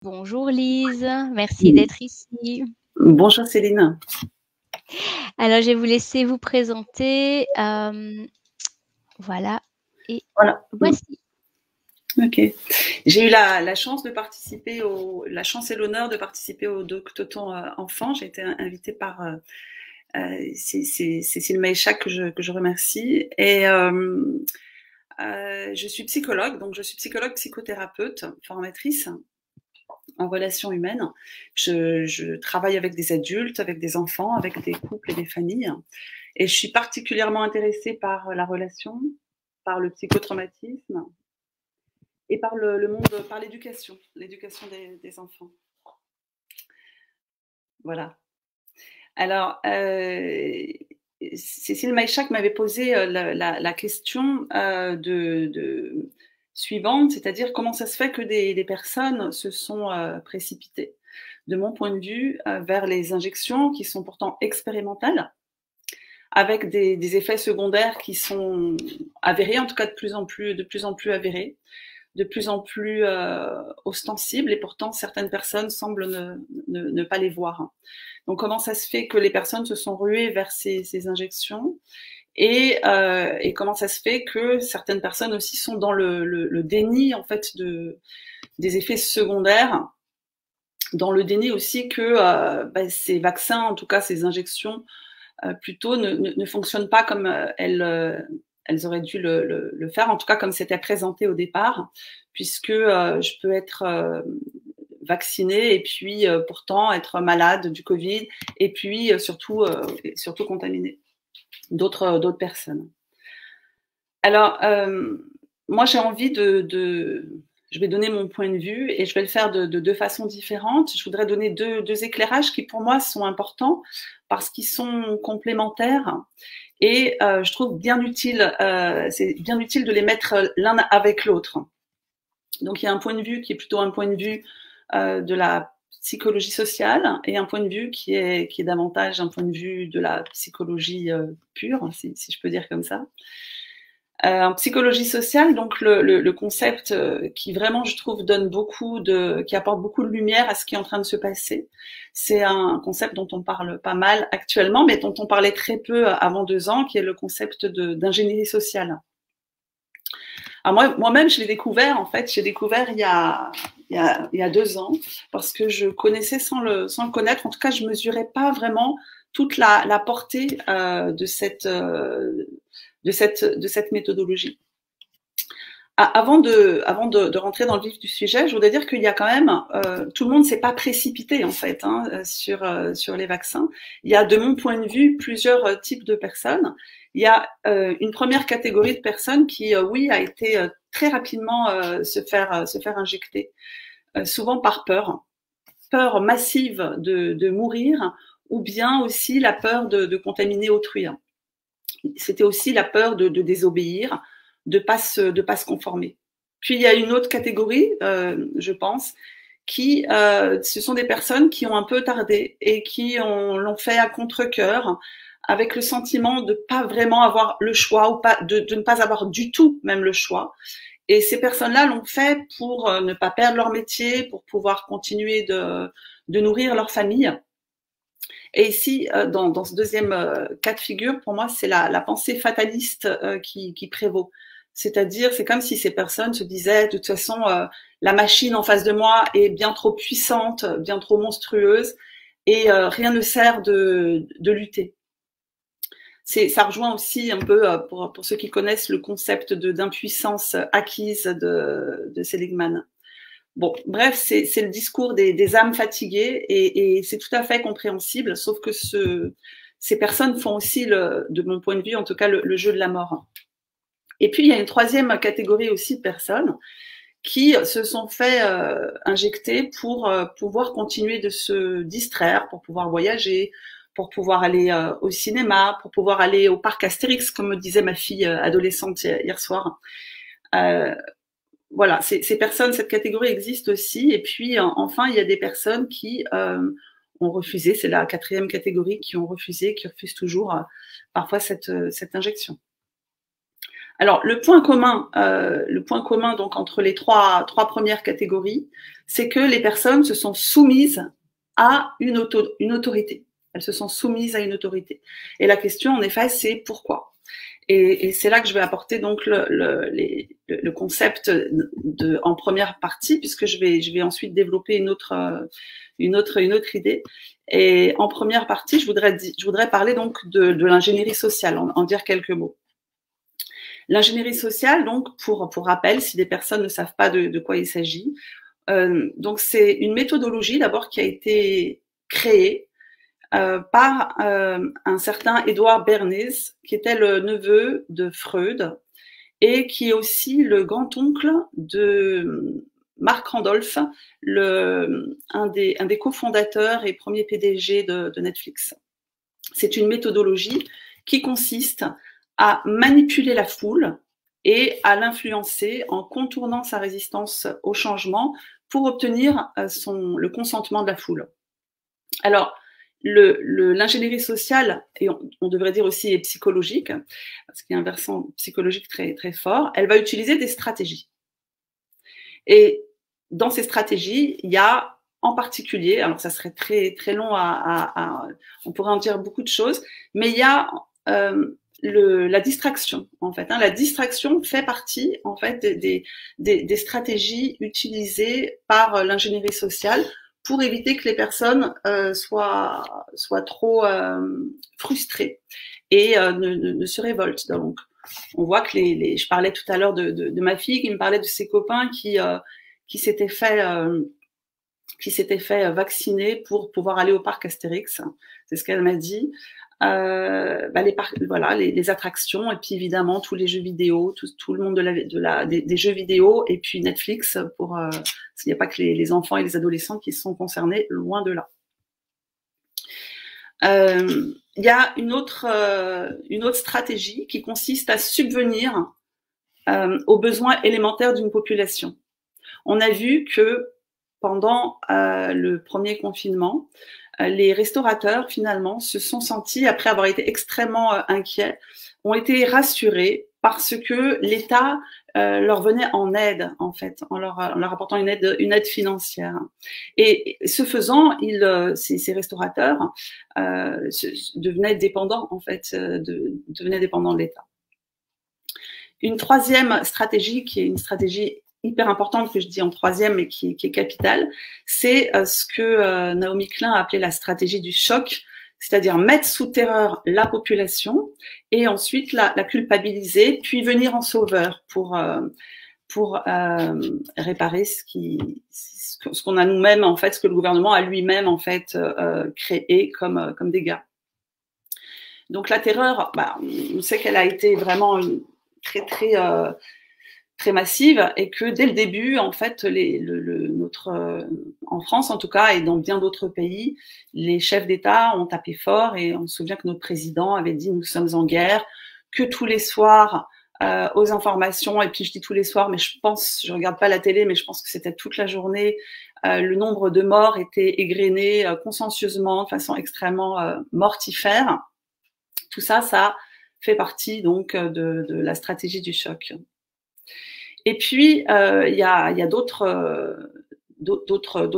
Bonjour Lise, merci d'être ici. Bonjour Céline. Alors, je vais vous laisser vous présenter. Voilà, et Voilà. voici. Ok. J'ai eu la chance de participer la chance et l'honneur de participer au Doctoton enfant. J'ai été invitée par Cécile Maïchak que je remercie. Et je suis psychologue, donc je suis psychologue psychothérapeute, formatrice en relations humaines. Je travaille avec des adultes, avec des enfants, avec des couples et des familles. Et je suis particulièrement intéressée par la relation, par le psychotraumatisme et par le monde, par l'éducation des enfants. Voilà. Alors, Cécile Maïchak m'avait posé la question suivante, c'est-à-dire comment ça se fait que des personnes se sont précipitées, de mon point de vue, vers les injections qui sont pourtant expérimentales, avec des effets secondaires qui sont avérés, en tout cas de plus en plus avérés, de plus en plus ostensibles, et pourtant certaines personnes semblent ne pas les voir. Donc comment ça se fait que les personnes se sont ruées vers ces injections, et comment ça se fait que certaines personnes aussi sont dans le déni en fait des effets secondaires, dans le déni aussi que ces vaccins, en tout cas ces injections, plutôt ne fonctionnent pas comme elles auraient dû le faire, en tout cas comme c'était présenté au départ, puisque je peux être vaccinée et puis pourtant être malade du Covid, et puis surtout contaminer d'autres personnes. Alors, moi j'ai envie je vais donner mon point de vue et je vais le faire de deux façons différentes. Je voudrais donner deux éclairages qui pour moi sont importants parce qu'ils sont complémentaires, et je trouve bien utile, c'est bien utile de les mettre l'un avec l'autre. Donc il y a un point de vue qui est plutôt un point de vue de la psychologie sociale, et un point de vue qui est davantage un point de vue de la psychologie pure, si je peux dire comme ça. En psychologie sociale, donc le concept qui vraiment, je trouve, qui apporte beaucoup de lumière à ce qui est en train de se passer, c'est un concept dont on parle pas mal actuellement, mais dont on parlait très peu avant 2 ans, qui est le concept d'ingénierie sociale. Alors moi-même, je l'ai découvert, en fait, il y a 2 ans, parce que je connaissais sans le connaître, en tout cas, je mesurais pas vraiment toute la portée de cette méthodologie. Avant de rentrer dans le vif du sujet, je voudrais dire qu'il y a quand même, tout le monde ne s'est pas précipité en fait sur les vaccins. Il y a, de mon point de vue, plusieurs types de personnes. Il y a une première catégorie de personnes qui, oui, a été très rapidement se faire injecter, souvent par peur massive de mourir, ou bien aussi la peur de contaminer autrui. C'était aussi la peur de désobéir, de pas se conformer. Puis il y a une autre catégorie, je pense, ce sont des personnes qui ont un peu tardé et qui l'ont fait à contre-cœur, avec le sentiment de pas vraiment avoir le choix, ou pas de ne pas avoir du tout même le choix. Et ces personnes-là l'ont fait pour ne pas perdre leur métier, pour pouvoir continuer de nourrir leur famille. Et ici, dans ce deuxième cas de figure, pour moi, c'est la pensée fataliste qui prévaut. C'est-à-dire, c'est comme si ces personnes se disaient, de toute façon, la machine en face de moi est bien trop puissante, bien trop monstrueuse, et rien ne sert de lutter. Ça rejoint aussi un peu, pour ceux qui connaissent, le concept d'impuissance acquise de Seligman. Bon, bref, c'est le discours des âmes fatiguées, et c'est tout à fait compréhensible, sauf que ces personnes font aussi, de mon point de vue en tout cas, le jeu de la mort. Et puis il y a une troisième catégorie aussi de personnes qui se sont fait injecter pour pouvoir continuer de se distraire, pour pouvoir voyager, pour pouvoir aller au cinéma, pour pouvoir aller au parc Astérix, comme me disait ma fille adolescente hier soir. Voilà, ces personnes, cette catégorie existe aussi. Et puis, enfin, il y a des personnes qui ont refusé, c'est la quatrième catégorie, qui ont refusé, qui refusent toujours parfois cette injection. Alors, le point commun donc entre les trois premières catégories, c'est que les personnes se sont soumises à une autorité. Elles se sont soumises à une autorité. Et la question, en effet, c'est pourquoi. Et c'est là que je vais apporter donc le concept en première partie, puisque je vais ensuite développer une autre idée. Et en première partie, je voudrais parler donc de l'ingénierie sociale, en dire quelques mots. L'ingénierie sociale, donc, pour rappel, si des personnes ne savent pas de quoi il s'agit, donc c'est une méthodologie d'abord qui a été créée par un certain Édouard Bernays, qui était le neveu de Freud et qui est aussi le grand-oncle de Marc Randolph, un des cofondateurs et premier PDG de Netflix. C'est une méthodologie qui consiste à manipuler la foule et à l'influencer en contournant sa résistance au changement pour obtenir le consentement de la foule. Alors, l'ingénierie sociale, et on devrait dire aussi psychologique, parce qu'il y a un versant psychologique très, très fort, elle va utiliser des stratégies. Et dans ces stratégies, il y a en particulier, alors ça serait très, très long on pourrait en dire beaucoup de choses, mais il y a la distraction, en fait. La distraction fait partie, en fait, des stratégies utilisées par l'ingénierie sociale pour éviter que les personnes soient trop frustrées et ne se révoltent. Donc, on voit que je parlais tout à l'heure de ma fille qui me parlait de ses copains qui s'étaient fait vacciner pour pouvoir aller au parc Astérix. C'est ce qu'elle m'a dit. Les attractions et puis évidemment tous les jeux vidéo, tout le monde des jeux vidéo et puis Netflix s'il n'y a pas que les enfants et les adolescents qui sont concernés, loin de là. Il y a une autre stratégie qui consiste à subvenir aux besoins élémentaires d'une population. On a vu que pendant le premier confinement, les restaurateurs, finalement, se sont sentis, après avoir été extrêmement inquiets, ont été rassurés parce que l'État leur venait en aide, en fait, en leur apportant une aide financière. Et ce faisant, ces restaurateurs devenaient dépendants, en fait, devenaient dépendants de l'État. Une troisième stratégie, qui est une stratégie hyper importante que je dis en troisième mais qui est capitale, c'est ce que Naomi Klein a appelé la stratégie du choc, c'est-à-dire mettre sous terreur la population et ensuite la culpabiliser, puis venir en sauveur pour réparer ce qu'on a nous-mêmes, en fait, ce que le gouvernement a lui-même, en fait, créé comme dégâts. Donc la terreur, on sait qu'elle a été vraiment très, très très massive et que dès le début, en fait, en France en tout cas et dans bien d'autres pays, les chefs d'État ont tapé fort et on se souvient que notre président avait dit nous sommes en guerre, que tous les soirs aux informations, et puis je dis tous les soirs, mais je regarde pas la télé, mais je pense que c'était toute la journée, le nombre de morts était égrené consciencieusement, de façon extrêmement mortifère. Tout ça, ça fait partie donc de la stratégie du choc. Et puis, il y a d'autres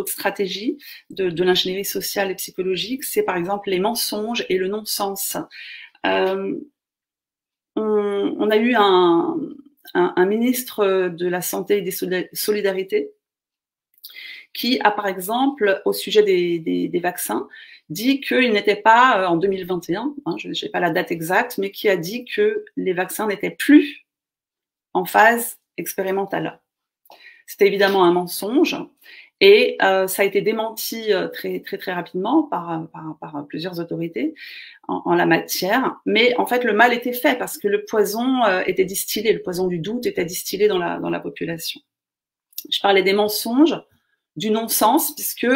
stratégies de l'ingénierie sociale et psychologique. C'est par exemple les mensonges et le non-sens. On a eu un ministre de la Santé et des Solidarités qui a, par exemple, au sujet des vaccins, dit qu'il n'était pas, en 2021, je n'ai pas la date exacte, mais qui a dit que les vaccins n'étaient plus en phase expérimentale. C'était évidemment un mensonge et ça a été démenti très, très, très rapidement par plusieurs autorités en la matière. Mais en fait, le mal était fait parce que le poison était distillé, le poison du doute était distillé dans la population. Je parlais des mensonges, du non-sens, puisque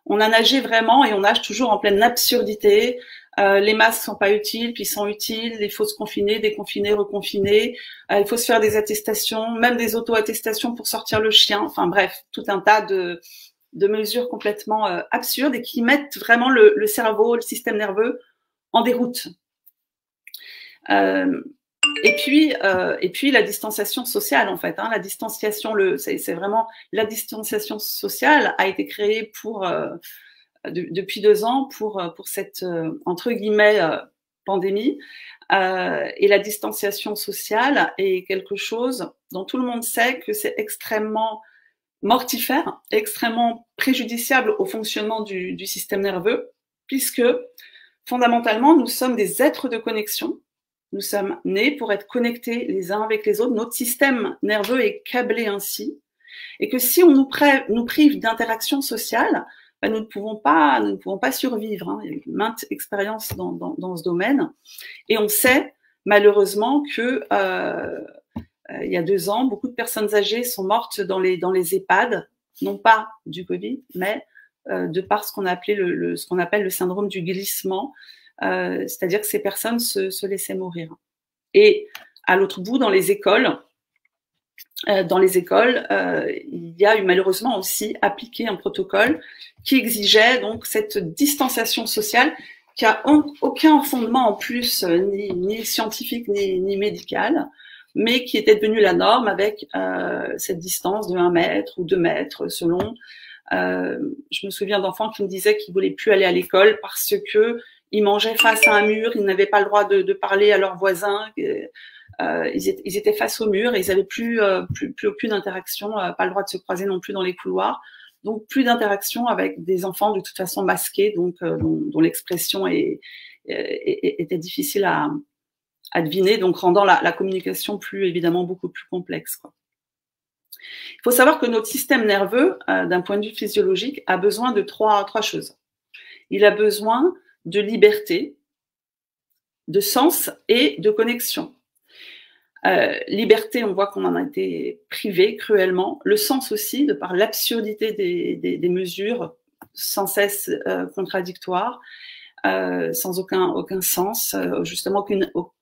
on a nagé vraiment et on nage toujours en pleine absurdité. Les masques sont pas utiles, puis ils sont utiles. Il faut se confiner, déconfiner, reconfiner. Il faut se faire des attestations, même des auto-attestations pour sortir le chien. Enfin bref, tout un tas de mesures complètement absurdes et qui mettent vraiment le cerveau, le système nerveux en déroute. Et puis la distanciation sociale, en fait. Hein, la distanciation, c'est vraiment la distanciation sociale a été créée depuis 2 ans pour cette entre guillemets pandémie. Et la distanciation sociale est quelque chose dont tout le monde sait que c'est extrêmement mortifère, extrêmement préjudiciable au fonctionnement du système nerveux, puisque fondamentalement, nous sommes des êtres de connexion. Nous sommes nés pour être connectés les uns avec les autres. Notre système nerveux est câblé ainsi. Et que si on nous prive d'interaction sociale, ben nous ne pouvons pas survivre. Hein. Il y a eu maintes expériences dans ce domaine. Et on sait, malheureusement, que il y a 2 ans, beaucoup de personnes âgées sont mortes dans les EHPAD, non pas du Covid, mais de par ce qu'on appelle le syndrome du glissement, c'est-à-dire que ces personnes se laissaient mourir. Et à l'autre bout, dans les écoles, il y a eu malheureusement aussi appliqué un protocole qui exigeait donc cette distanciation sociale qui a aucun fondement en plus, ni scientifique ni médical, mais qui était devenue la norme avec cette distance de 1 mètre ou 2 mètres selon. Je me souviens d'enfants qui me disaient qu'ils voulaient plus aller à l'école parce que ils mangeaient face à un mur, ils n'avaient pas le droit de parler à leurs voisins, ils étaient face au mur et ils n'avaient plus aucune interaction, pas le droit de se croiser non plus dans les couloirs, donc plus d'interaction avec des enfants de toute façon masqués, donc dont l'expression était difficile à deviner, donc rendant la communication évidemment beaucoup plus complexe, quoi. Il faut savoir que notre système nerveux, d'un point de vue physiologique, a besoin de trois choses. Il a besoin de liberté, de sens et de connexion. Liberté, on voit qu'on en a été privé cruellement. Le sens aussi, de par l'absurdité des mesures sans cesse contradictoires, sans aucun sens, justement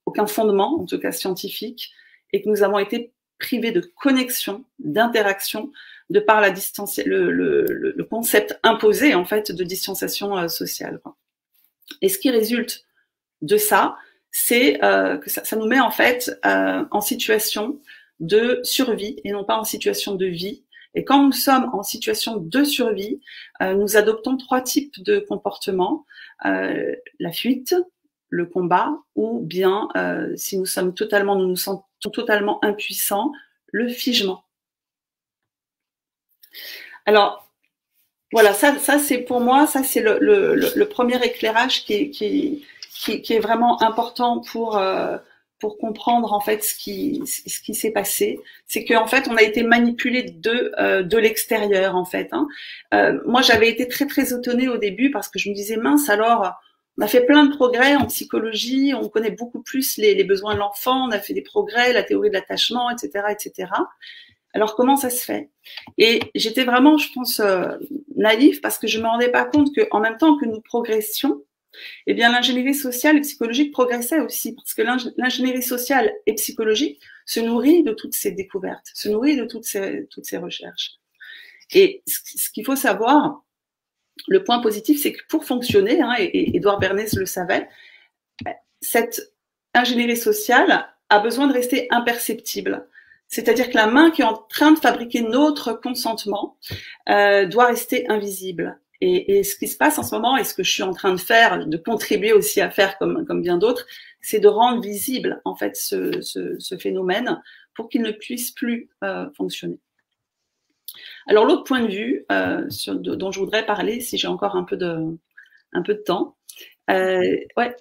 aucun fondement, en tout cas scientifique, et que nous avons été privés de connexion, d'interaction, de par le concept imposé en fait de distanciation sociale. Et ce qui résulte de ça, c'est que ça nous met en fait en situation de survie et non pas en situation de vie. Et quand nous sommes en situation de survie, nous adoptons 3 types de comportements, la fuite, le combat, ou bien, si nous nous sentons totalement impuissants, le figement. Alors, voilà, ça c'est pour moi, ça c'est le premier éclairage qui est vraiment important pour comprendre en fait ce qui s'est passé. C'est qu'en fait on a été manipulé de l'extérieur en fait. Hein. Moi j'avais été très étonnée au début parce que je me disais mince alors on a fait plein de progrès en psychologie, on connaît beaucoup plus les besoins de l'enfant, on a fait des progrès, la théorie de l'attachement, etc. Alors comment ça se fait? Et j'étais vraiment, je pense, naïve parce que je me rendais pas compte qu'en même temps que nous progressions, eh bien l'ingénierie sociale et psychologique progressait aussi parce que l'ingénierie sociale et psychologique se nourrit de toutes ces découvertes, se nourrit de toutes ces recherches. Et ce qu'il faut savoir, le point positif, c'est que pour fonctionner, hein, et Edouard Bernays le savait, cette ingénierie sociale a besoin de rester imperceptible. C'est-à-dire que la main qui est en train de fabriquer notre consentement doit rester invisible. Et ce qui se passe en ce moment, et ce que je suis en train de faire, de contribuer aussi à faire comme bien d'autres, c'est de rendre visible en fait ce phénomène pour qu'il ne puisse plus fonctionner. Alors l'autre point de vue dont je voudrais parler, si j'ai encore un peu de temps, ouais.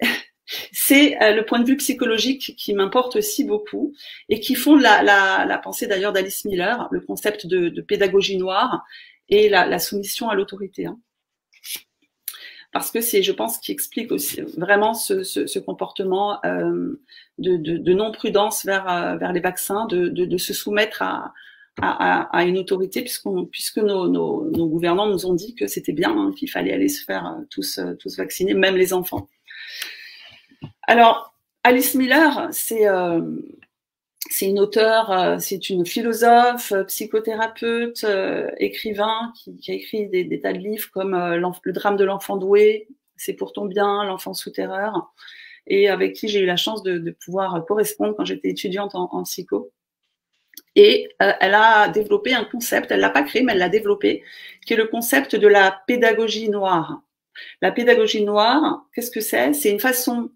C'est le point de vue psychologique qui m'importe aussi beaucoup et qui fonde la pensée d'ailleurs d'Alice Miller, le concept de pédagogie noire et la soumission à l'autorité. Hein. Parce que c'est, je pense, qui explique aussi vraiment ce comportement de non-prudence vers les vaccins, de se soumettre à une autorité, puisque nos gouvernants nous ont dit que c'était bien, hein, qu'il fallait aller se faire tous vacciner, même les enfants. Alors, Alice Miller, c'est une auteure, c'est une philosophe, psychothérapeute, écrivain qui a écrit des tas de livres comme Le drame de l'enfant doué, C'est pour ton bien, L'enfant sous terreur. et avec qui j'ai eu la chance de pouvoir correspondre quand j'étais étudiante en psycho. Et elle a développé un concept, elle l'a pas créé, mais elle l'a développé, qui est le concept de la pédagogie noire. La pédagogie noire, qu'est-ce que c'est? C'est une façon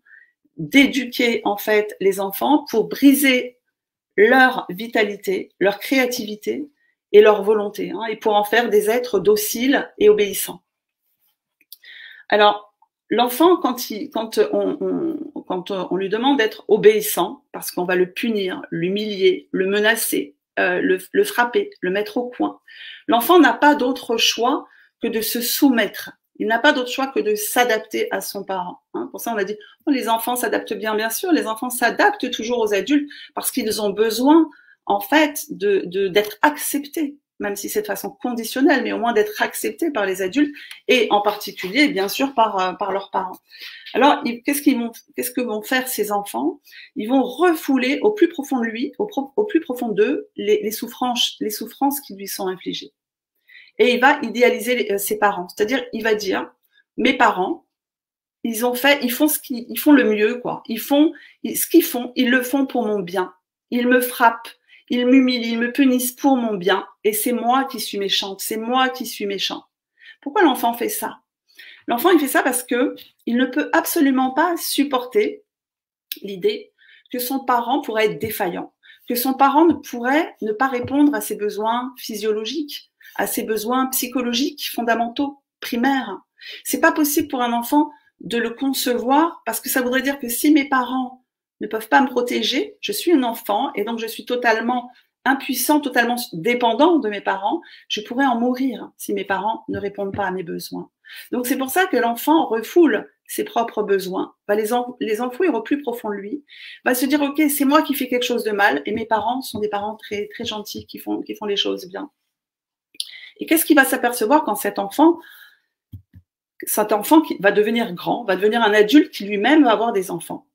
d'éduquer en fait les enfants pour briser leur vitalité, leur créativité et leur volonté, hein, et pour en faire des êtres dociles et obéissants. Alors, l'enfant, quand on lui demande d'être obéissant, parce qu'on va le punir, l'humilier, le menacer, le frapper, le mettre au coin, l'enfant n'a pas d'autre choix que de se soumettre. Il n'a pas d'autre choix que de s'adapter à son parent. Hein. Pour ça, on a dit, oh, les enfants s'adaptent bien sûr. Les enfants s'adaptent toujours aux adultes parce qu'ils ont besoin, en fait, d'être acceptés, même si c'est de façon conditionnelle, mais au moins d'être acceptés par les adultes et en particulier, bien sûr, par leurs parents. Alors, qu'est-ce que vont faire ces enfants? Ils vont refouler au plus profond de lui, au plus profond d'eux, les souffrances qui lui sont infligées. Et il va idéaliser ses parents. C'est-à-dire, il va dire, mes parents, ils font le mieux, quoi. Ce qu'ils font, ils le font pour mon bien. Ils me frappent, ils m'humilient, ils me punissent pour mon bien. Et c'est moi qui suis méchante, c'est moi qui suis méchant. Pourquoi l'enfant fait ça? L'enfant, il fait ça parce que il ne peut absolument pas supporter l'idée que son parent pourrait être défaillant, que son parent ne pourrait ne pas répondre à ses besoins physiologiques, à ses besoins psychologiques fondamentaux, primaires. C'est pas possible pour un enfant de le concevoir parce que ça voudrait dire que si mes parents ne peuvent pas me protéger, je suis un enfant et donc je suis totalement impuissant, totalement dépendant de mes parents, je pourrais en mourir si mes parents ne répondent pas à mes besoins. Donc c'est pour ça que l'enfant refoule ses propres besoins, va les enfouir au plus profond de lui, va se dire ok, c'est moi qui fais quelque chose de mal et mes parents sont des parents très très gentils qui font les choses bien. Et qu'est-ce qu'il va s'apercevoir quand cet enfant qui va devenir grand, va devenir un adulte qui lui-même va avoir des enfants?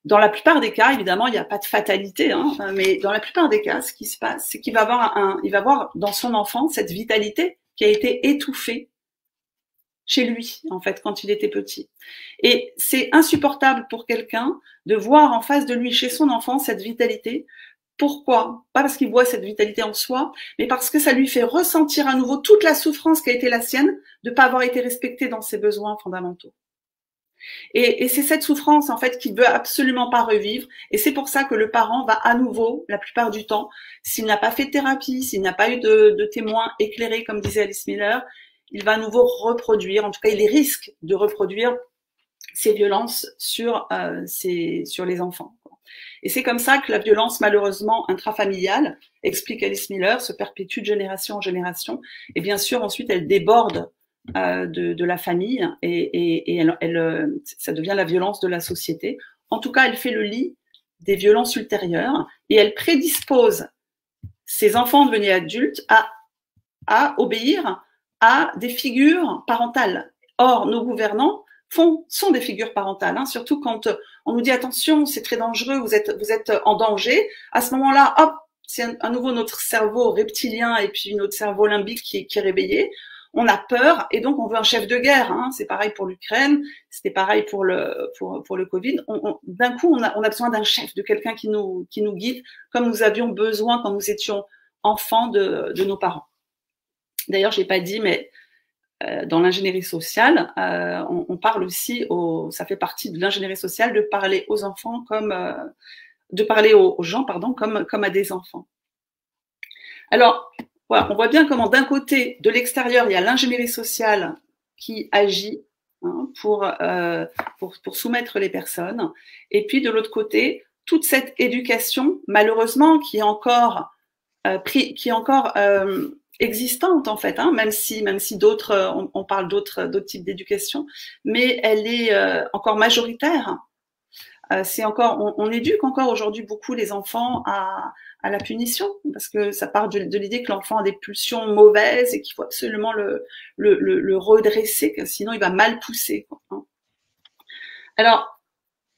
Dans la plupart des cas, évidemment, il n'y a pas de fatalité, hein, mais dans la plupart des cas, ce qui se passe, c'est qu'il va avoir dans son enfant cette vitalité qui a été étouffée chez lui, en fait, quand il était petit. Et c'est insupportable pour quelqu'un de voir en face de lui, chez son enfant, cette vitalité. Pourquoi? Pas parce qu'il voit cette vitalité en soi, mais parce que ça lui fait ressentir à nouveau toute la souffrance qui a été la sienne de ne pas avoir été respecté dans ses besoins fondamentaux. Et c'est cette souffrance, en fait, qu'il ne veut absolument pas revivre. Et c'est pour ça que le parent va à nouveau, la plupart du temps, s'il n'a pas fait de thérapie, s'il n'a pas eu de témoins éclairés, comme disait Alice Miller, il va à nouveau reproduire, en tout cas, il risque de reproduire ces violences sur les enfants. Et c'est comme ça que la violence, malheureusement, intrafamiliale, explique Alice Miller, se perpétue de génération en génération. Et bien sûr, ensuite, elle déborde de la famille et ça devient la violence de la société. En tout cas, elle fait le lit des violences ultérieures et elle prédispose ces enfants devenus adultes à obéir à des figures parentales. Or, nos gouvernants sont des figures parentales, hein, surtout quand on nous dit attention, c'est très dangereux, vous êtes en danger. À ce moment-là, hop, c'est à nouveau notre cerveau reptilien et puis notre cerveau limbique qui est réveillé. On a peur et donc on veut un chef de guerre. Hein. C'est pareil pour l'Ukraine, c'était pareil pour le Covid. D'un coup, on a besoin d'un chef, de quelqu'un qui nous guide, comme nous avions besoin quand nous étions enfants de nos parents. D'ailleurs, je l'ai pas dit, mais dans l'ingénierie sociale, on parle aussi, ça fait partie de l'ingénierie sociale, de parler aux enfants de parler aux gens, pardon, comme à des enfants. Alors, voilà, on voit bien comment d'un côté, de l'extérieur, il y a l'ingénierie sociale qui agit hein, pour soumettre les personnes, et puis de l'autre côté, toute cette éducation, malheureusement, qui est encore existante en fait, hein, même si d'autres, on parle d'autres types d'éducation, mais elle est encore majoritaire. On éduque encore aujourd'hui beaucoup les enfants à la punition, parce que ça part de l'idée que l'enfant a des pulsions mauvaises et qu'il faut absolument le redresser, sinon il va mal pousser. Quoi, hein. Alors,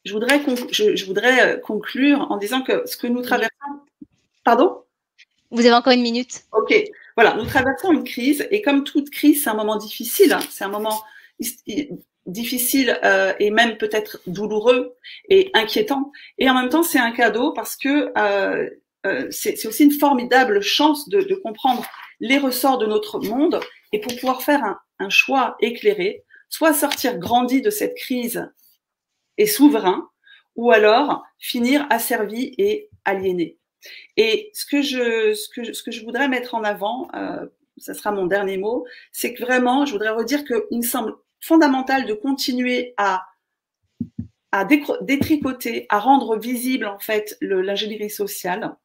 je voudrais conclure en disant que ce que nous traversons... Pardon ? Vous avez encore une minute. Ok, voilà, nous traversons une crise et comme toute crise, c'est un moment difficile, hein, c'est un moment difficile et même peut-être douloureux et inquiétant. Et en même temps, c'est un cadeau parce que c'est aussi une formidable chance de comprendre les ressorts de notre monde et pour pouvoir faire un choix éclairé, soit sortir grandi de cette crise et souverain, ou alors finir asservi et aliéné. Et ce que je voudrais mettre en avant, ça sera mon dernier mot, c'est que vraiment, je voudrais redire qu'il me semble fondamental de continuer à détricoter, à rendre visible en fait l'ingénierie sociale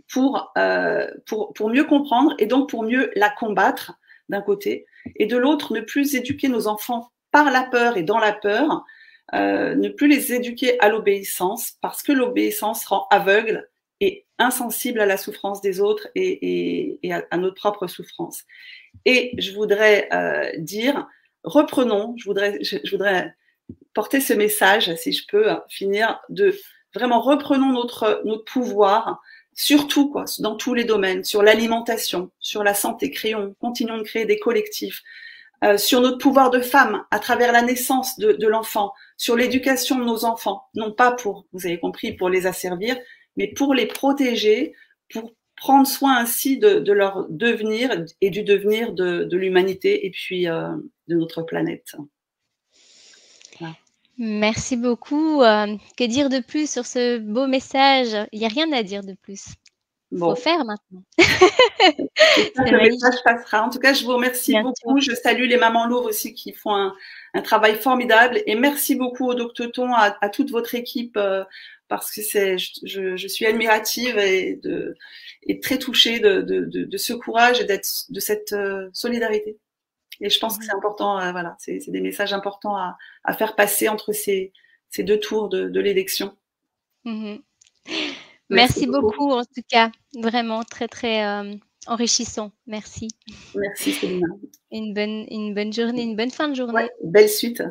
pour mieux comprendre et donc pour mieux la combattre d'un côté, et de l'autre, ne plus éduquer nos enfants par la peur et dans la peur, ne plus les éduquer à l'obéissance, parce que l'obéissance rend aveugle et insensible à la souffrance des autres et à notre propre souffrance. Et je voudrais dire, reprenons, je voudrais porter ce message, si je peux finir, de vraiment reprenons notre pouvoir, surtout quoi, dans tous les domaines, sur l'alimentation, sur la santé, continuons de créer des collectifs, sur notre pouvoir de femme à travers la naissance de l'enfant, sur l'éducation de nos enfants, non pas pour, vous avez compris, pour les asservir, mais pour les protéger, pour prendre soin ainsi de leur devenir et du devenir de l'humanité et puis de notre planète. Voilà. Merci beaucoup. Que dire de plus sur ce beau message? Il n'y a rien à dire de plus. Il faut faire maintenant. J'espère que le message passera. En tout cas, je vous remercie beaucoup. Je salue les mamans lourdes aussi qui font un travail formidable. Et merci beaucoup au Doctoton, à toute votre équipe, parce que je suis admirative et très touchée de ce courage et de cette solidarité. Et je pense que c'est important, voilà, c'est des messages importants à faire passer entre ces deux tours de l'élection. Merci beaucoup en tout cas, vraiment très très enrichissant. Merci. Merci Céline. Une bonne journée, une bonne fin de journée. Ouais, belle suite.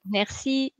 Merci.